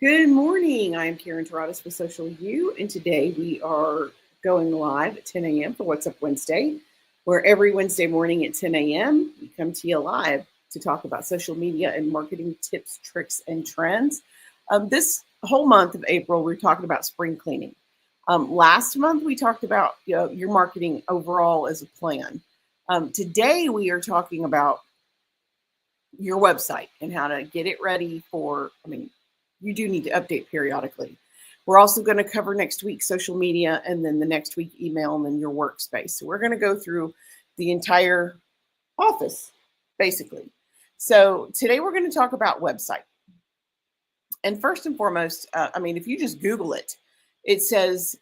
Good morning. I'm Karen Taradas with Social U, and today we are going live at 10 a.m. for What's Up Wednesday, where every Wednesday morning at 10 a.m. we come to you live to talk about social media and marketing tips, tricks, and trends. This whole month of April, we're talking about spring cleaning. Last month, we talked about your marketing overall as a plan. Today, we are talking about your website and how to get it ready for, you do need to update periodically. We're also going to cover next week social media, and then the next week email, and then your workspace. So we're going to go through the entire office, basically. So today we're going to talk about website. And first and foremost, if you just Google it, it says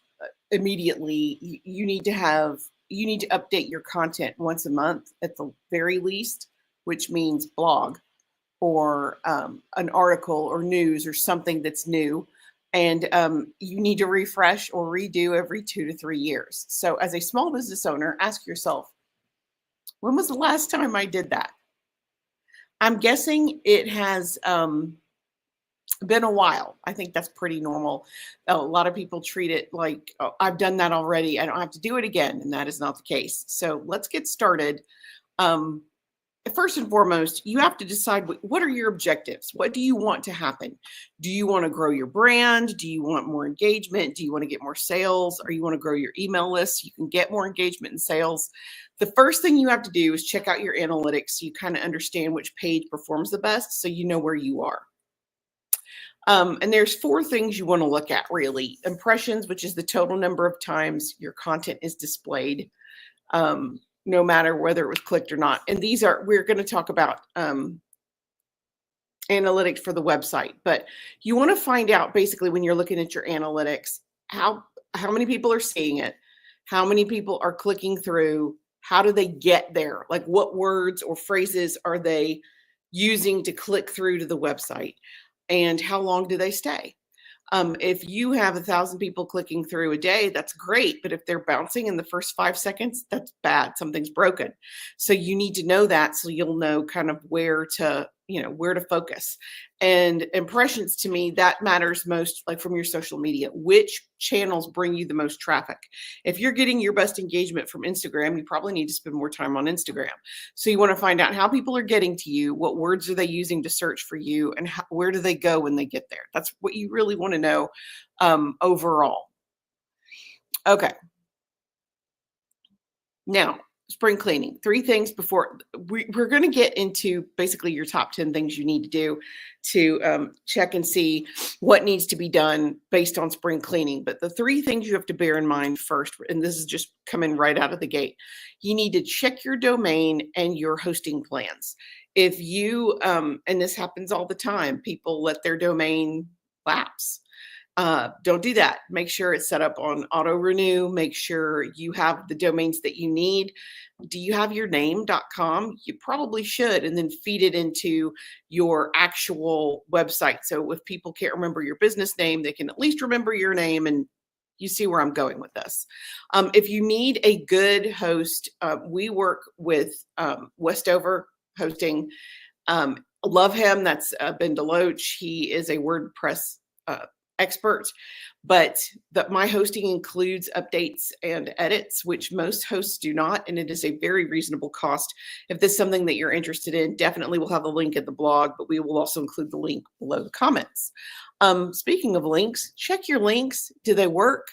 immediately you need to update your content once a month at the very least, which means blog or an article or news or something that's new. And you need to refresh or redo every 2 to 3 years. So as a small business owner, ask yourself, when was the last time I did that? I'm guessing it has been a while. I think that's pretty normal. A lot of people treat it like, oh, I've done that already, I don't have to do it again. And that is not the case. So let's get started. First and foremost, you have to decide what are your objectives? What do you want to happen? Do you want to grow your brand? Do you want more engagement? Do you want to get more sales? Or you want to grow your email list so you can get more engagement and sales? The first thing you have to do is check out your analytics so you kind of understand which page performs the best so you know where you are. And there's 4 things you want to look at, really. Impressions, which is the total number of times your content is displayed. No matter whether it was clicked or not. And we're going to talk about analytics for the website, but you want to find out basically when you're looking at your analytics, how many people are seeing it, how many people are clicking through, how do they get there? Like what words or phrases are they using to click through to the website, and how long do they stay? If you have 1,000 people clicking through a day, that's great. But if they're bouncing in the first 5 seconds, that's bad. Something's broken. So you need to know that so you'll know kind of where to focus. And impressions, to me, that matters most, like from your social media. Which channels bring you the most traffic? If you're getting your best engagement from Instagram, you probably need to spend more time on Instagram. So you want to find out how people are getting to you, what words are they using to search for you, and where do they go when they get there? That's what you really want to know overall. Okay. Now, spring cleaning. 3 things before we're going to get into basically your top 10 things you need to do to check and see what needs to be done based on spring cleaning. But the 3 things you have to bear in mind first, and this is just coming right out of the gate, you need to check your domain and your hosting plans. If you, and this happens all the time, people let their domain lapse. Don't do that. Make sure it's set up on auto renew. Make sure you have the domains that you need. Do you have your name.com? You probably should, and then feed it into your actual website. So if people can't remember your business name, they can at least remember your name, and you see where I'm going with this. If you need a good host, we work with Westover Hosting. Love him. That's Ben Deloach. He is a WordPress expert, but my hosting includes updates and edits, which most hosts do not, and it is a very reasonable cost. If this is something that you're interested in, definitely we'll have the link at the blog, but we will also include the link below the comments. Speaking of links, check your links. Do they work?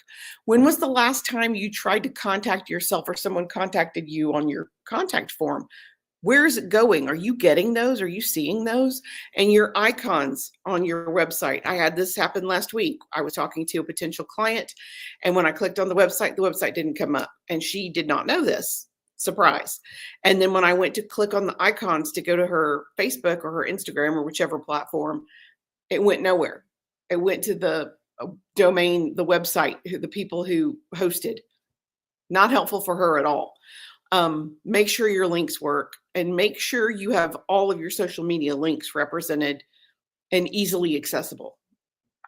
When was the last time you tried to contact yourself or someone contacted you on your contact form? Where is it going? Are you getting those? Are you seeing those? And your icons on your website. I had this happen last week. I was talking to a potential client, and when I clicked on the website didn't come up, and she did not know this. Surprise. And then when I went to click on the icons to go to her Facebook or her Instagram or whichever platform, it went nowhere. It went to the domain, the website, the people who hosted. Not helpful for her at all. Make sure your links work, and make sure you have all of your social media links represented and easily accessible.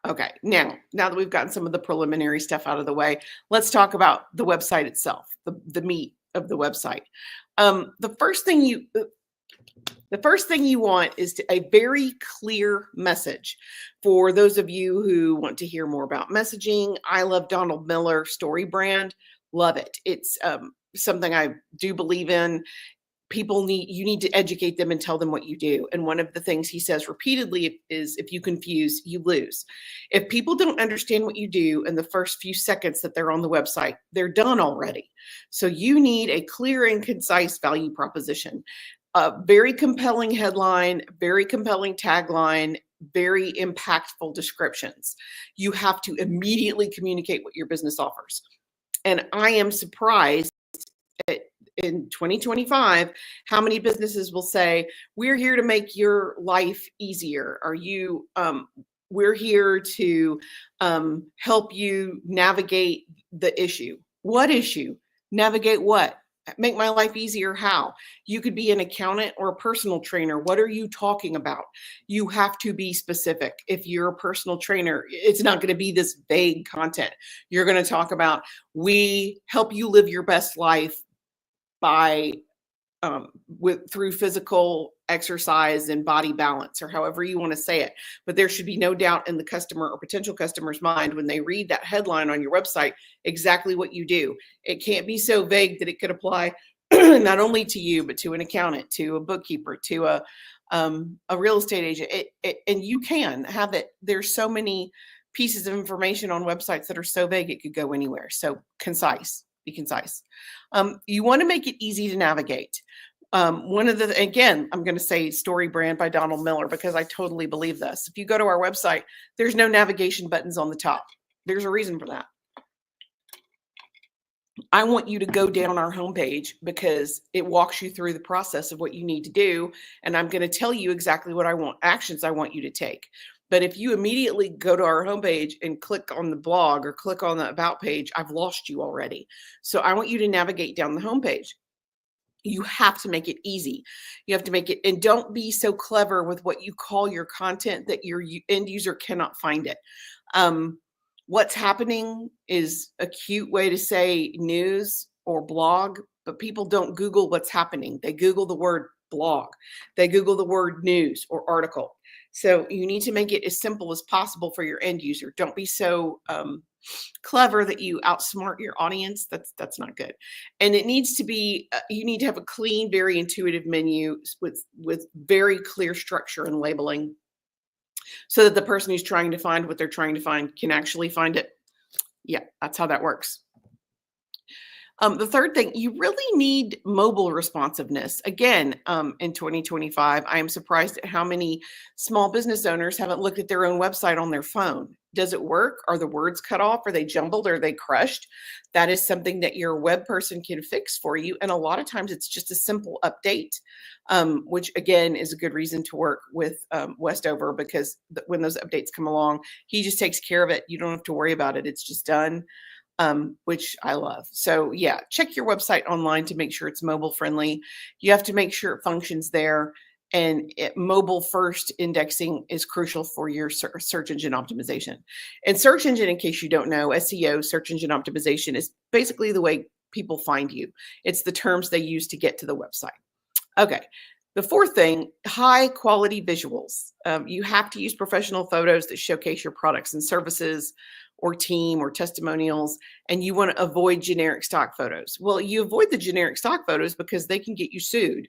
Okay, now that we've gotten some of the preliminary stuff out of the way, let's talk about the website itself, the meat of the website. The first thing The first thing you want is a very clear message. For those of you who want to hear more about messaging, I love Donald Miller Story Brand. Love it. It's something I do believe in. You need to educate them and tell them what you do. And one of the things he says repeatedly is, if you confuse, you lose. If people don't understand what you do in the first few seconds that they're on the website, they're done already. So you need a clear and concise value proposition. A very compelling headline, very compelling tagline, very impactful descriptions. You have to immediately communicate what your business offers. And I am surprised in 2025 how many businesses will say, we're here to make your life easier. We're here to help you navigate the issue. What issue? Navigate what? Make my life easier. How? You could be an accountant or a personal trainer. What are you talking about? You have to be specific. If you're a personal trainer, it's not going to be this vague content. You're going to talk about, we help you live your best life by through physical exercise and body balance, or however you want to say it. But there should be no doubt in the customer or potential customer's mind when they read that headline on your website exactly what you do. It can't be so vague that it could apply not only to you, but to an accountant, to a bookkeeper, to a real estate agent. And you can have it. There's so many pieces of information on websites that are so vague it could go anywhere. So concise. Be concise. You want to make it easy to navigate. Again, I'm going to say Story Brand by Donald Miller because I totally believe this. If you go to our website, there's no navigation buttons on the top. There's a reason for that. I want you to go down our homepage because it walks you through the process of what you need to do. And I'm going to tell you exactly what actions I want you to take. But if you immediately go to our homepage and click on the blog or click on the about page, I've lost you already. So I want you to navigate down the homepage. You have to make it easy. You have to make it, and don't be so clever with what you call your content that your end user cannot find it. What's happening is a cute way to say news or blog, but people don't Google what's happening. They Google the word blog. They Google the word news or article. So you need to make it as simple as possible for your end user. Don't be so clever that you outsmart your audience. That's not good. And it needs to be, you need to have a clean, very intuitive menu with very clear structure and labeling so that the person who's trying to find what they're trying to find can actually find it. Yeah, that's how that works. The third thing, you really need mobile responsiveness. Again, in 2025, I am surprised at how many small business owners haven't looked at their own website on their phone. Does it work? Are the words cut off? Are they jumbled? Are they crushed? That is something that your web person can fix for you. And a lot of times it's just a simple update, which again is a good reason to work with Westover, because when those updates come along, he just takes care of it. You don't have to worry about it. It's just done. Which I love. So yeah, check your website online to make sure it's mobile friendly. You have to make sure it functions there. And mobile first indexing is crucial for your search engine optimization. And search engine, in case you don't know, SEO, search engine optimization, is basically the way people find you. It's the terms they use to get to the website. Okay. The fourth thing, high quality visuals. You have to use professional photos that showcase your products and services or team or testimonials, and you want to avoid generic stock photos. Well, you avoid the generic stock photos because they can get you sued.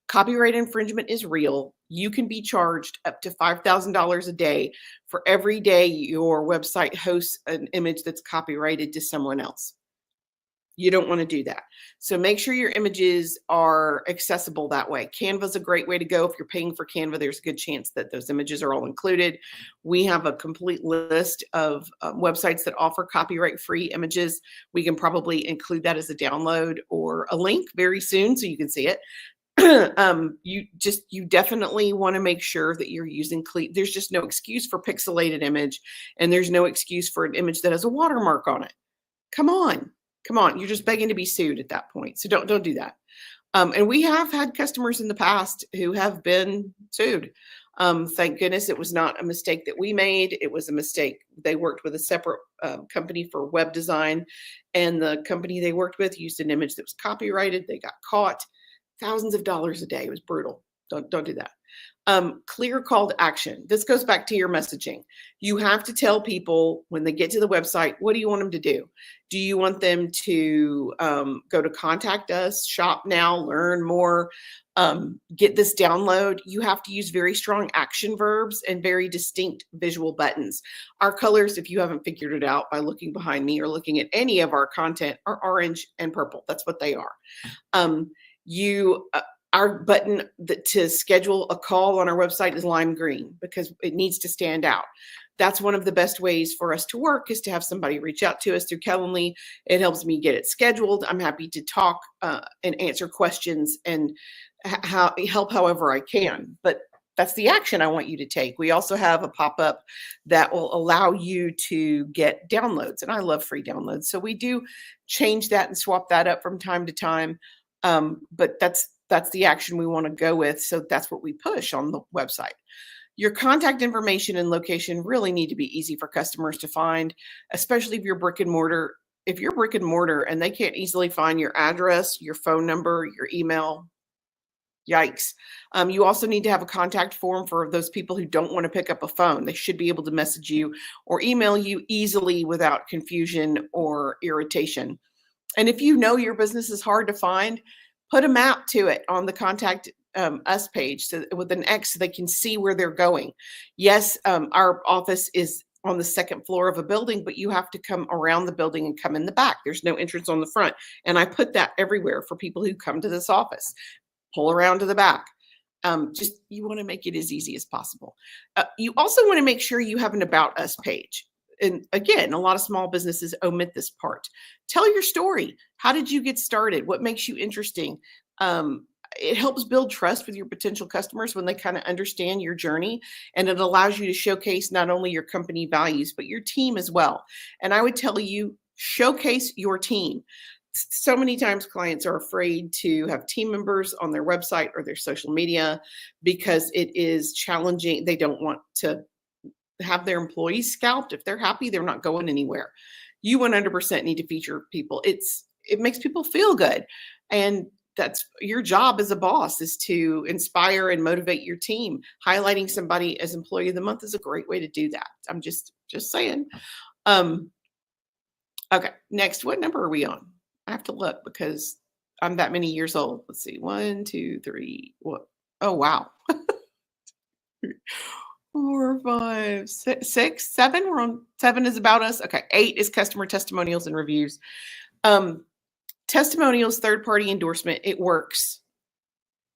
Copyright infringement is real. You can be charged up to $5,000 a day for every day your website hosts an image that's copyrighted to someone else. You don't want to do that. So make sure your images are accessible that way. Canva is a great way to go. If you're paying for Canva, there's a good chance that those images are all included. We have a complete list of websites that offer copyright-free images. We can probably include that as a download or a link very soon so you can see it. You definitely want to make sure that you're using clean. There's just no excuse for pixelated image, and there's no excuse for an image that has a watermark on it. Come on. You're just begging to be sued at that point. So don't do that. And we have had customers in the past who have been sued. Thank goodness it was not a mistake that we made. It was a mistake. They worked with a separate company for web design, and the company they worked with used an image that was copyrighted. They got caught. Thousands of dollars a day. It was brutal. Don't do that. Clear call to action. This goes back to your messaging. You have to tell people when they get to the website, what do you want them to do? Do you want them to go to contact us, shop now, learn more, get this download? You have to use very strong action verbs and very distinct visual buttons. Our colors, if you haven't figured it out by looking behind me or looking at any of our content, are orange and purple. That's what they are. Our button to schedule a call on our website is lime green because it needs to stand out. That's one of the best ways for us to work, is to have somebody reach out to us through Calendly. It helps me get it scheduled. I'm happy to talk and answer questions and help however I can. But that's the action I want you to take. We also have a pop-up that will allow you to get downloads, and I love free downloads. So we do change that and swap that up from time to time. But that's the action we want to go with. So that's what we push on the website. Your contact information and location really need to be easy for customers to find, especially if you're brick and mortar. If you're brick and mortar and they can't easily find your address, your phone number, your email, yikes. You also need to have a contact form for those people who don't want to pick up a phone. They should be able to message you or email you easily without confusion or irritation. And if you know your business is hard to find, put a map to it on the contact us page with an X so they can see where they're going. Yes, our office is on the second floor of a building, but you have to come around the building and come in the back. There's no entrance on the front. And I put that everywhere for people who come to this office. Pull around to the back. You want to make it as easy as possible. You also want to make sure you have an About Us page. And again, a lot of small businesses omit this part. Tell your story. How did you get started? What makes you interesting? It helps build trust with your potential customers when they kind of understand your journey, and it allows you to showcase not only your company values, but your team as well. And I would tell you, showcase your team. So many times clients are afraid to have team members on their website or their social media because it is challenging. They don't want to have their employees scalped. If they're happy, they're not going anywhere. You 100% need to feature people. It makes people feel good. And that's your job as a boss, is to inspire and motivate your team. Highlighting somebody as employee of the month is a great way to do that. I'm just saying. Okay, next, what number are we on? I have to look because I'm that many years old. Let's see, 1, 2, 3, what? Oh, wow. 4, 5, 6, 7. We're on 7 is About Us. Okay, 8 is customer testimonials and reviews. Testimonials, third-party endorsement, it works.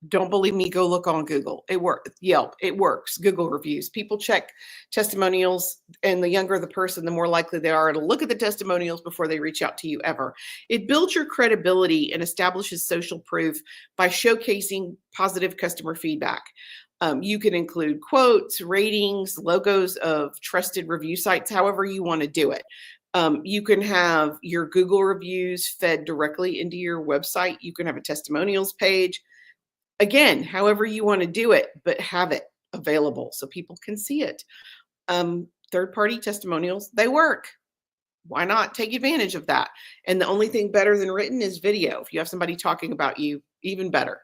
Don't believe me, go look on Google. It works. Yelp, it works. Google reviews. People check testimonials, and the younger the person, the more likely they are to look at the testimonials before they reach out to you ever. It builds your credibility and establishes social proof by showcasing positive customer feedback. You can include quotes, ratings, logos of trusted review sites, however you want to do it. You can have your Google reviews fed directly into your website. You can have a testimonials page. Again, however you want to do it, but have it available so people can see it. Third-party testimonials, they work. Why not take advantage of that? And the only thing better than written is video. If you have somebody talking about you, even better.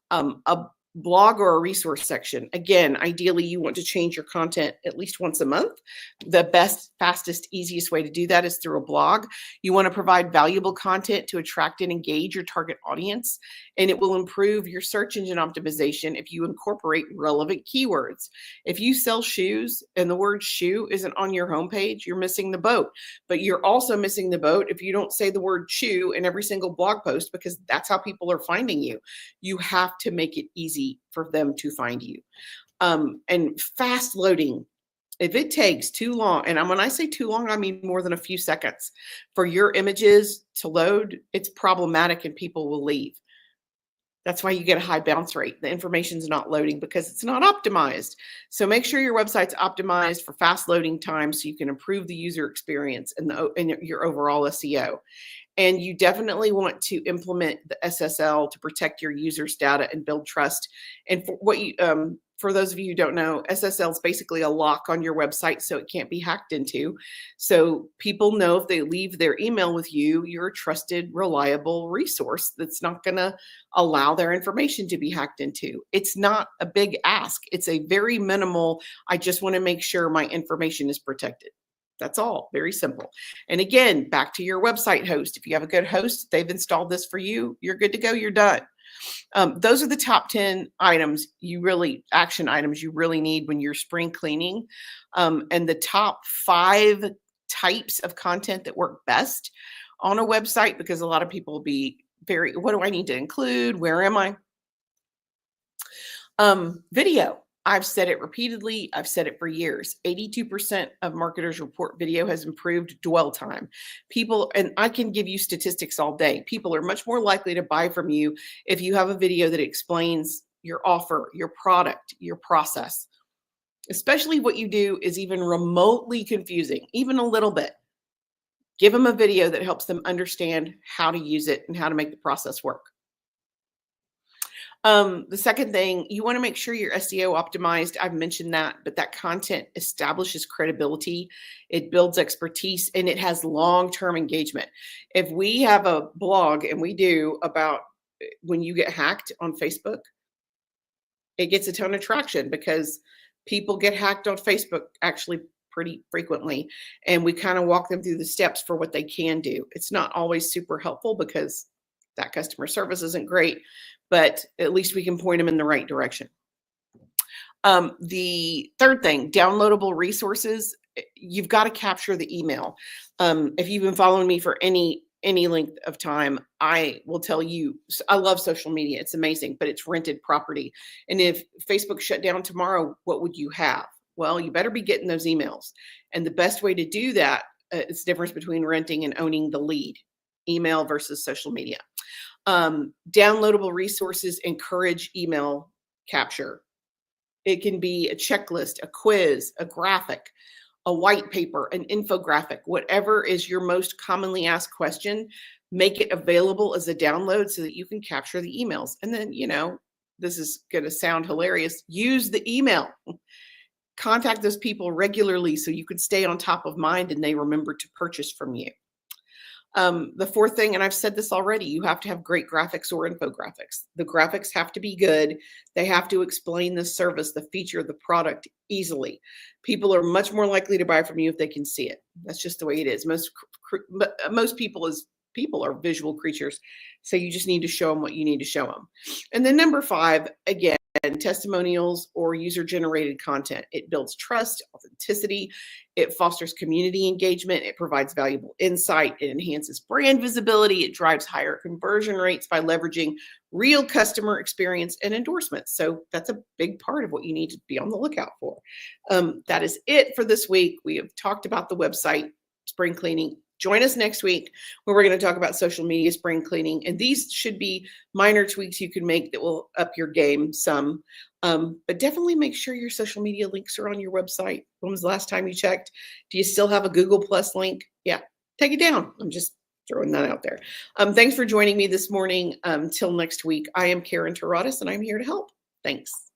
A blog or a resource section. Again, ideally, you want to change your content at least once a month. The best, fastest, easiest way to do that is through a blog. You want to provide valuable content to attract and engage your target audience, and it will improve your search engine optimization if you incorporate relevant keywords. If you sell shoes and the word shoe isn't on your homepage, you're missing the boat. But you're also missing the boat if you don't say the word shoe in every single blog post, because that's how people are finding you. You have to make it easy for them to find you. And fast loading. If it takes too long, and when I say too long, I mean more than a few seconds for your images to load, it's problematic and people will leave. That's why you get a high bounce rate. The information's not loading because it's not optimized. So make sure your website's optimized for fast loading time so you can improve the user experience and your overall SEO. And you definitely want to implement the SSL to protect your users' data and build trust. And for what for those of you who don't know, SSL is basically a lock on your website so it can't be hacked into. So people know if they leave their email with you, you're a trusted, reliable resource that's not going to allow their information to be hacked into. It's not a big ask. It's a very minimal, I just want to make sure my information is protected. That's all. Very simple. And again, back to your website host. If you have a good host, they've installed this for you, you're good to go. You're done. Those are the top 10 items action items you really need when you're spring cleaning. And the top 5 types of content that work best on a website, because a lot of people will be what do I need to include? Where am I? Video. I've said it repeatedly. I've said it for years. 82% of marketers report video has improved dwell time. People, and I can give you statistics all day. People are much more likely to buy from you if you have a video that explains your offer, your product, your process. Especially what you do is even remotely confusing, even a little bit. Give them a video that helps them understand how to use it and how to make the process work. The second thing, you want to make sure you're SEO optimized. I've mentioned that, but that content establishes credibility, it builds expertise, and it has long-term engagement. If we have a blog, and we do, about when you get hacked on Facebook, it gets a ton of traction because people get hacked on Facebook actually pretty frequently. And we kind of walk them through the steps for what they can do. It's not always super helpful because that customer service isn't great, but at least we can point them in the right direction. The third thing, downloadable resources. You've got to capture the email. If you've been following me for any length of time, I will tell you, I love social media. It's amazing, but it's rented property. And if Facebook shut down tomorrow, what would you have? Well, you better be getting those emails. And the best way to do that, it's the difference between renting and owning the lead, email versus social media. Downloadable resources encourage email capture. It can be a checklist, a quiz, a graphic, a white paper, an infographic, whatever is your most commonly asked question, make it available as a download so that you can capture the emails. And then, this is going to sound hilarious, use the email. Contact those people regularly so you can stay on top of mind and they remember to purchase from you. The fourth thing, and I've said this already, you have to have great graphics or infographics. The graphics have to be good. They have to explain the service, the feature, the product easily. People are much more likely to buy from you if they can see it. That's just the way it is. Most people are visual creatures. So you just need to show them what you need to show them. And then number 5, again, testimonials or user-generated content. It builds trust, authenticity. It fosters community engagement. It provides valuable insight. It enhances brand visibility. It drives higher conversion rates by leveraging real customer experience and endorsements. So that's a big part of what you need to be on the lookout for. That is it for this week. We have talked about the website, spring cleaning. Join us next week where we're going to talk about social media spring cleaning. And these should be minor tweaks you can make that will up your game some. But definitely make sure your social media links are on your website. When was the last time you checked? Do you still have a Google Plus link? Yeah, take it down. I'm just throwing that out there. Thanks for joining me this morning. Till next week, I am Karen Taradas and I'm here to help. Thanks.